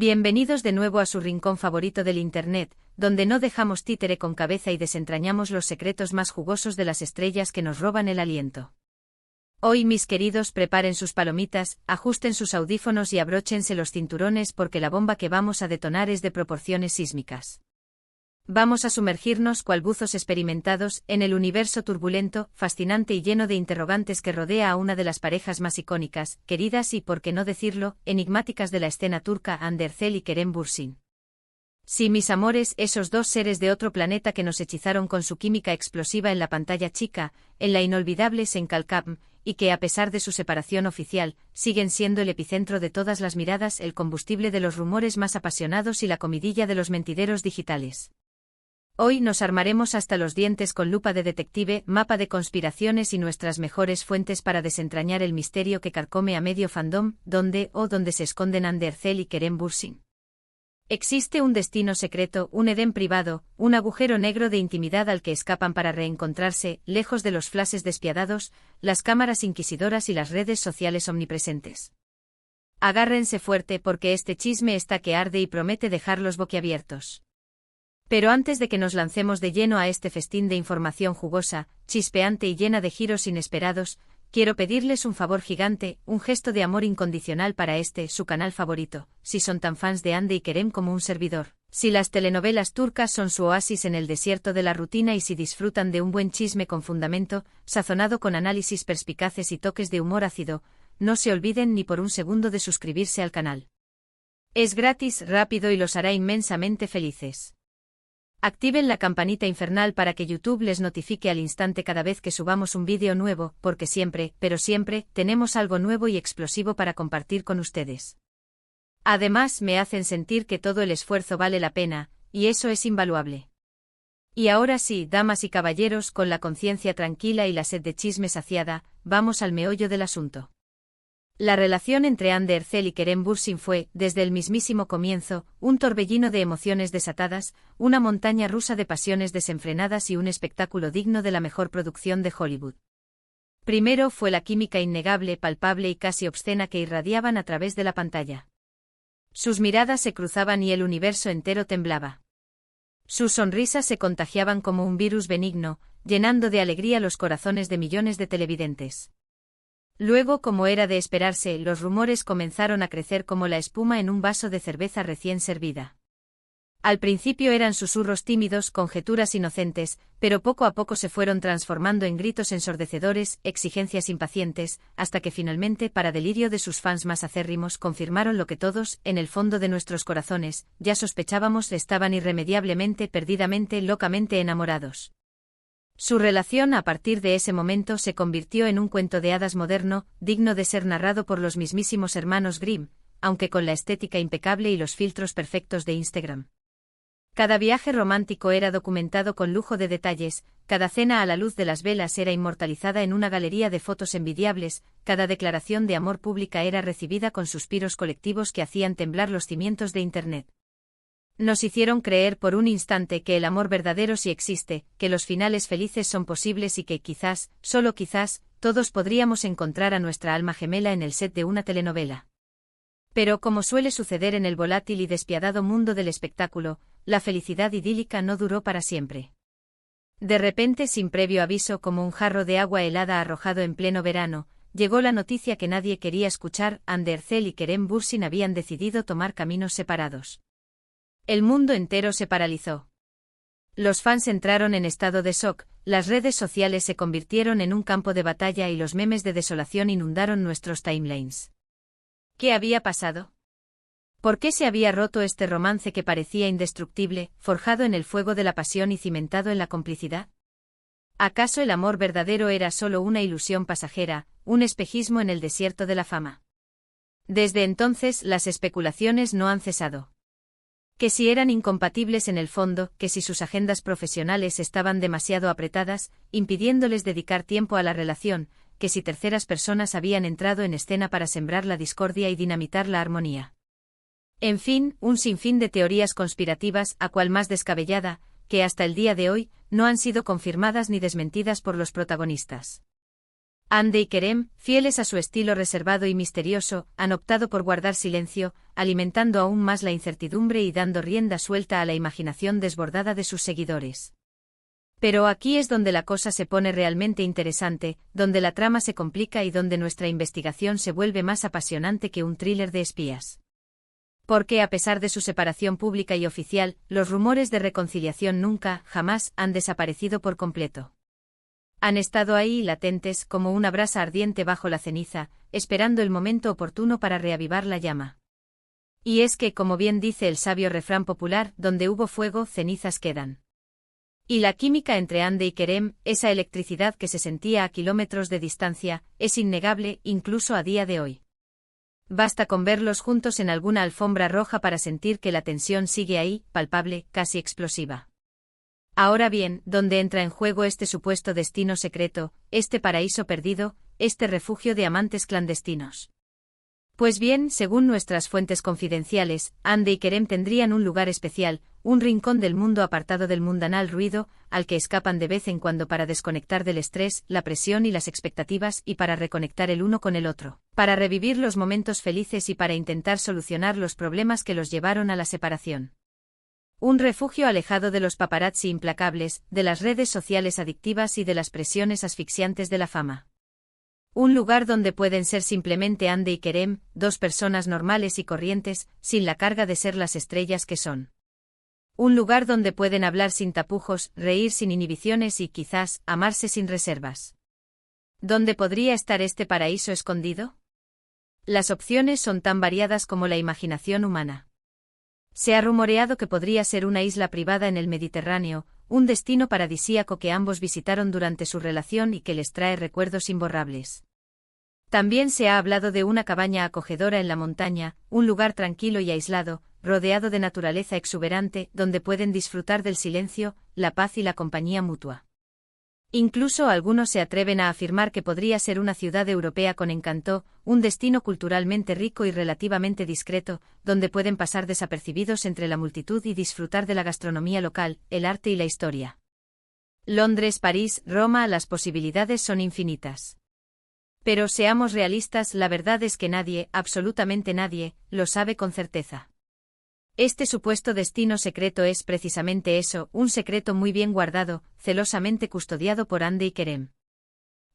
Bienvenidos de nuevo a su rincón favorito del Internet, donde no dejamos títere con cabeza y desentrañamos los secretos más jugosos de las estrellas que nos roban el aliento. Hoy, mis queridos, preparen sus palomitas, ajusten sus audífonos y abróchense los cinturones porque la bomba que vamos a detonar es de proporciones sísmicas. Vamos a sumergirnos, cual buzos experimentados, en el universo turbulento, fascinante y lleno de interrogantes que rodea a una de las parejas más icónicas, queridas y, por qué no decirlo, enigmáticas de la escena turca, Hande Erçel y Kerem Bürsin. Sí, mis amores, esos dos seres de otro planeta que nos hechizaron con su química explosiva en la pantalla chica, en la inolvidable Senkalkam, y que, a pesar de su separación oficial, siguen siendo el epicentro de todas las miradas, el combustible de los rumores más apasionados y la comidilla de los mentideros digitales. Hoy nos armaremos hasta los dientes con lupa de detective, mapa de conspiraciones y nuestras mejores fuentes para desentrañar el misterio que carcome a medio fandom, donde se esconden Hande Erçel y Kerem Bürsin. Existe un destino secreto, un Edén privado, un agujero negro de intimidad al que escapan para reencontrarse, lejos de los flashes despiadados, las cámaras inquisidoras y las redes sociales omnipresentes. Agárrense fuerte porque este chisme está que arde y promete dejarlos boquiabiertos. Pero antes de que nos lancemos de lleno a este festín de información jugosa, chispeante y llena de giros inesperados, quiero pedirles un favor gigante, un gesto de amor incondicional para su canal favorito, si son tan fans de Hande y Kerem como un servidor, si las telenovelas turcas son su oasis en el desierto de la rutina y si disfrutan de un buen chisme con fundamento, sazonado con análisis perspicaces y toques de humor ácido, no se olviden ni por un segundo de suscribirse al canal. Es gratis, rápido y los hará inmensamente felices. Activen la campanita infernal para que YouTube les notifique al instante cada vez que subamos un vídeo nuevo, porque siempre, pero siempre, tenemos algo nuevo y explosivo para compartir con ustedes. Además, me hacen sentir que todo el esfuerzo vale la pena, y eso es invaluable. Y ahora sí, damas y caballeros, con la conciencia tranquila y la sed de chisme saciada, vamos al meollo del asunto. La relación entre Hande Erçel y Kerem Bürsin fue, desde el mismísimo comienzo, un torbellino de emociones desatadas, una montaña rusa de pasiones desenfrenadas y un espectáculo digno de la mejor producción de Hollywood. Primero fue la química innegable, palpable y casi obscena que irradiaban a través de la pantalla. Sus miradas se cruzaban y el universo entero temblaba. Sus sonrisas se contagiaban como un virus benigno, llenando de alegría los corazones de millones de televidentes. Luego, como era de esperarse, los rumores comenzaron a crecer como la espuma en un vaso de cerveza recién servida. Al principio eran susurros tímidos, conjeturas inocentes, pero poco a poco se fueron transformando en gritos ensordecedores, exigencias impacientes, hasta que finalmente, para delirio de sus fans más acérrimos, confirmaron lo que todos, en el fondo de nuestros corazones, ya sospechábamos: estaban irremediablemente, perdidamente, locamente enamorados. Su relación a partir de ese momento se convirtió en un cuento de hadas moderno, digno de ser narrado por los mismísimos hermanos Grimm, aunque con la estética impecable y los filtros perfectos de Instagram. Cada viaje romántico era documentado con lujo de detalles, cada cena a la luz de las velas era inmortalizada en una galería de fotos envidiables, cada declaración de amor pública era recibida con suspiros colectivos que hacían temblar los cimientos de Internet. Nos hicieron creer por un instante que el amor verdadero sí existe, que los finales felices son posibles y que quizás, solo quizás, todos podríamos encontrar a nuestra alma gemela en el set de una telenovela. Pero como suele suceder en el volátil y despiadado mundo del espectáculo, la felicidad idílica no duró para siempre. De repente, sin previo aviso, como un jarro de agua helada arrojado en pleno verano, llegó la noticia que nadie quería escuchar: Hande Erçel y Kerem Bürsin habían decidido tomar caminos separados. El mundo entero se paralizó. Los fans entraron en estado de shock, las redes sociales se convirtieron en un campo de batalla y los memes de desolación inundaron nuestros timelines. ¿Qué había pasado? ¿Por qué se había roto este romance que parecía indestructible, forjado en el fuego de la pasión y cimentado en la complicidad? ¿Acaso el amor verdadero era solo una ilusión pasajera, un espejismo en el desierto de la fama? Desde entonces las especulaciones no han cesado. Que si eran incompatibles en el fondo, que si sus agendas profesionales estaban demasiado apretadas, impidiéndoles dedicar tiempo a la relación, que si terceras personas habían entrado en escena para sembrar la discordia y dinamitar la armonía. En fin, un sinfín de teorías conspirativas, a cual más descabellada, que hasta el día de hoy, no han sido confirmadas ni desmentidas por los protagonistas. Hande y Kerem, fieles a su estilo reservado y misterioso, han optado por guardar silencio, alimentando aún más la incertidumbre y dando rienda suelta a la imaginación desbordada de sus seguidores. Pero aquí es donde la cosa se pone realmente interesante, donde la trama se complica y donde nuestra investigación se vuelve más apasionante que un thriller de espías. Porque a pesar de su separación pública y oficial, los rumores de reconciliación nunca, jamás, han desaparecido por completo. Han estado ahí latentes como una brasa ardiente bajo la ceniza, esperando el momento oportuno para reavivar la llama. Y es que, como bien dice el sabio refrán popular, donde hubo fuego, cenizas quedan. Y la química entre Hande y Kerem, esa electricidad que se sentía a kilómetros de distancia, es innegable, incluso a día de hoy. Basta con verlos juntos en alguna alfombra roja para sentir que la tensión sigue ahí, palpable, casi explosiva. Ahora bien, ¿dónde entra en juego este supuesto destino secreto, este paraíso perdido, este refugio de amantes clandestinos? Pues bien, según nuestras fuentes confidenciales, Hande y Kerem tendrían un lugar especial, un rincón del mundo apartado del mundanal ruido, al que escapan de vez en cuando para desconectar del estrés, la presión y las expectativas y para reconectar el uno con el otro, para revivir los momentos felices y para intentar solucionar los problemas que los llevaron a la separación. Un refugio alejado de los paparazzi implacables, de las redes sociales adictivas y de las presiones asfixiantes de la fama. Un lugar donde pueden ser simplemente Hande y Kerem, dos personas normales y corrientes, sin la carga de ser las estrellas que son. Un lugar donde pueden hablar sin tapujos, reír sin inhibiciones y quizás, amarse sin reservas. ¿Dónde podría estar este paraíso escondido? Las opciones son tan variadas como la imaginación humana. Se ha rumoreado que podría ser una isla privada en el Mediterráneo, un destino paradisíaco que ambos visitaron durante su relación y que les trae recuerdos imborrables. También se ha hablado de una cabaña acogedora en la montaña, un lugar tranquilo y aislado, rodeado de naturaleza exuberante, donde pueden disfrutar del silencio, la paz y la compañía mutua. Incluso algunos se atreven a afirmar que podría ser una ciudad europea con encanto, un destino culturalmente rico y relativamente discreto, donde pueden pasar desapercibidos entre la multitud y disfrutar de la gastronomía local, el arte y la historia. Londres, París, Roma, las posibilidades son infinitas. Pero seamos realistas, la verdad es que nadie, absolutamente nadie, lo sabe con certeza. Este supuesto destino secreto es precisamente eso, un secreto muy bien guardado, celosamente custodiado por Hande y Kerem.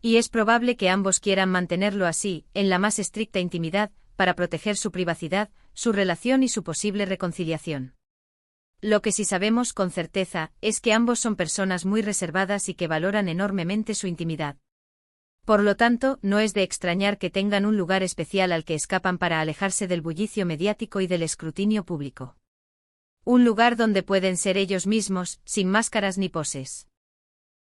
Y es probable que ambos quieran mantenerlo así, en la más estricta intimidad, para proteger su privacidad, su relación y su posible reconciliación. Lo que sí sabemos con certeza, es que ambos son personas muy reservadas y que valoran enormemente su intimidad. Por lo tanto, no es de extrañar que tengan un lugar especial al que escapan para alejarse del bullicio mediático y del escrutinio público. Un lugar donde pueden ser ellos mismos, sin máscaras ni poses.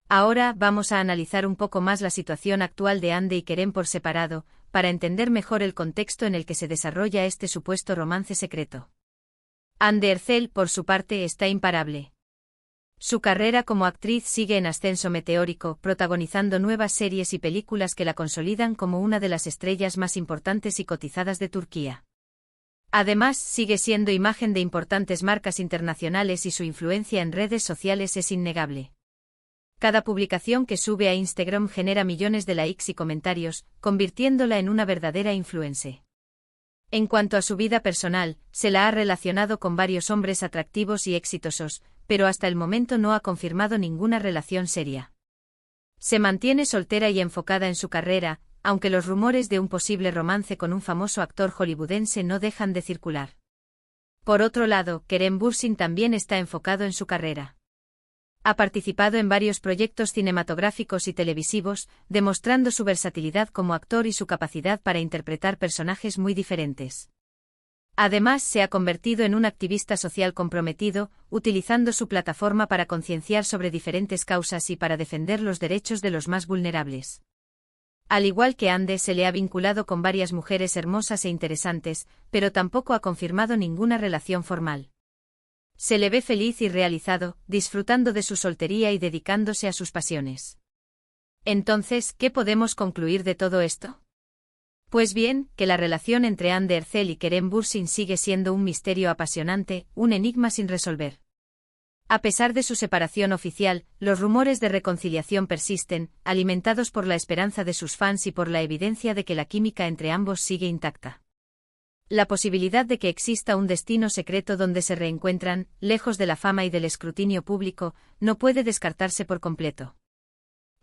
Ahora vamos a analizar un poco más la situación actual de Hande y Kerem por separado, para entender mejor el contexto en el que se desarrolla este supuesto romance secreto. Hande Erçel, por su parte, está imparable. Su carrera como actriz sigue en ascenso meteórico, protagonizando nuevas series y películas que la consolidan como una de las estrellas más importantes y cotizadas de Turquía. Además, sigue siendo imagen de importantes marcas internacionales y su influencia en redes sociales es innegable. Cada publicación que sube a Instagram genera millones de likes y comentarios, convirtiéndola en una verdadera influencer. En cuanto a su vida personal, se la ha relacionado con varios hombres atractivos y exitosos, pero hasta el momento no ha confirmado ninguna relación seria. Se mantiene soltera y enfocada en su carrera, aunque los rumores de un posible romance con un famoso actor hollywoodense no dejan de circular. Por otro lado, Kerem Bürsin también está enfocado en su carrera. Ha participado en varios proyectos cinematográficos y televisivos, demostrando su versatilidad como actor y su capacidad para interpretar personajes muy diferentes. Además, se ha convertido en un activista social comprometido, utilizando su plataforma para concienciar sobre diferentes causas y para defender los derechos de los más vulnerables. Al igual que Hande, se le ha vinculado con varias mujeres hermosas e interesantes, pero tampoco ha confirmado ninguna relación formal. Se le ve feliz y realizado, disfrutando de su soltería y dedicándose a sus pasiones. Entonces, ¿qué podemos concluir de todo esto? Pues bien, que la relación entre Hande Erçel y Kerem Bürsin sigue siendo un misterio apasionante, un enigma sin resolver. A pesar de su separación oficial, los rumores de reconciliación persisten, alimentados por la esperanza de sus fans y por la evidencia de que la química entre ambos sigue intacta. La posibilidad de que exista un destino secreto donde se reencuentran, lejos de la fama y del escrutinio público, no puede descartarse por completo.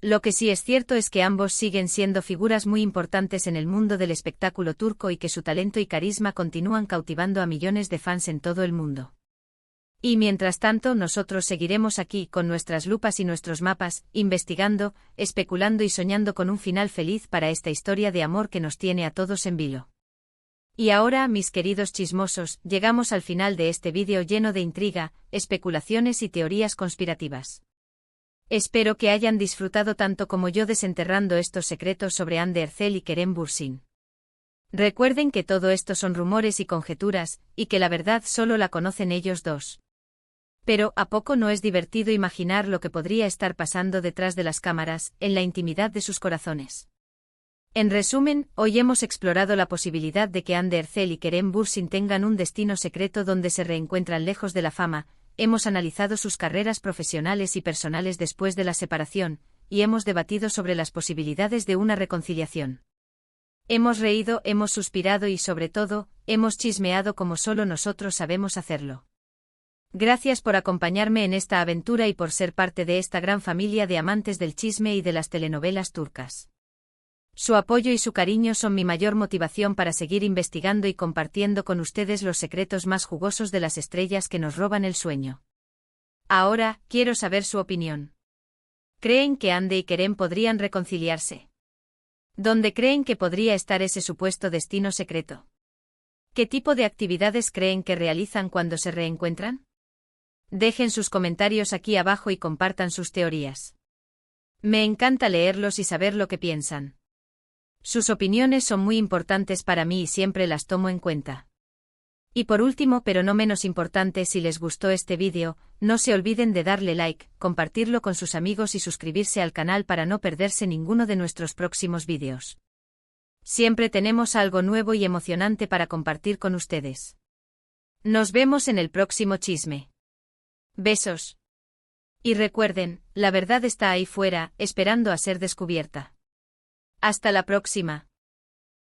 Lo que sí es cierto es que ambos siguen siendo figuras muy importantes en el mundo del espectáculo turco y que su talento y carisma continúan cautivando a millones de fans en todo el mundo. Y mientras tanto nosotros seguiremos aquí con nuestras lupas y nuestros mapas, investigando, especulando y soñando con un final feliz para esta historia de amor que nos tiene a todos en vilo. Y ahora, mis queridos chismosos, llegamos al final de este vídeo lleno de intriga, especulaciones y teorías conspirativas. Espero que hayan disfrutado tanto como yo desenterrando estos secretos sobre Hande Erçel y Kerem Bürsin. Recuerden que todo esto son rumores y conjeturas, y que la verdad solo la conocen ellos dos. Pero, ¿a poco no es divertido imaginar lo que podría estar pasando detrás de las cámaras, en la intimidad de sus corazones? En resumen, hoy hemos explorado la posibilidad de que Hande Erçel y Kerem Bürsin tengan un destino secreto donde se reencuentran lejos de la fama, hemos analizado sus carreras profesionales y personales después de la separación, y hemos debatido sobre las posibilidades de una reconciliación. Hemos reído, hemos suspirado y sobre todo, hemos chismeado como solo nosotros sabemos hacerlo. Gracias por acompañarme en esta aventura y por ser parte de esta gran familia de amantes del chisme y de las telenovelas turcas. Su apoyo y su cariño son mi mayor motivación para seguir investigando y compartiendo con ustedes los secretos más jugosos de las estrellas que nos roban el sueño. Ahora, quiero saber su opinión. ¿Creen que Hande y Kerem podrían reconciliarse? ¿Dónde creen que podría estar ese supuesto destino secreto? ¿Qué tipo de actividades creen que realizan cuando se reencuentran? Dejen sus comentarios aquí abajo y compartan sus teorías. Me encanta leerlos y saber lo que piensan. Sus opiniones son muy importantes para mí y siempre las tomo en cuenta. Y por último, pero no menos importante, si les gustó este vídeo, no se olviden de darle like, compartirlo con sus amigos y suscribirse al canal para no perderse ninguno de nuestros próximos vídeos. Siempre tenemos algo nuevo y emocionante para compartir con ustedes. Nos vemos en el próximo chisme. Besos. Y recuerden, la verdad está ahí fuera, esperando a ser descubierta. Hasta la próxima.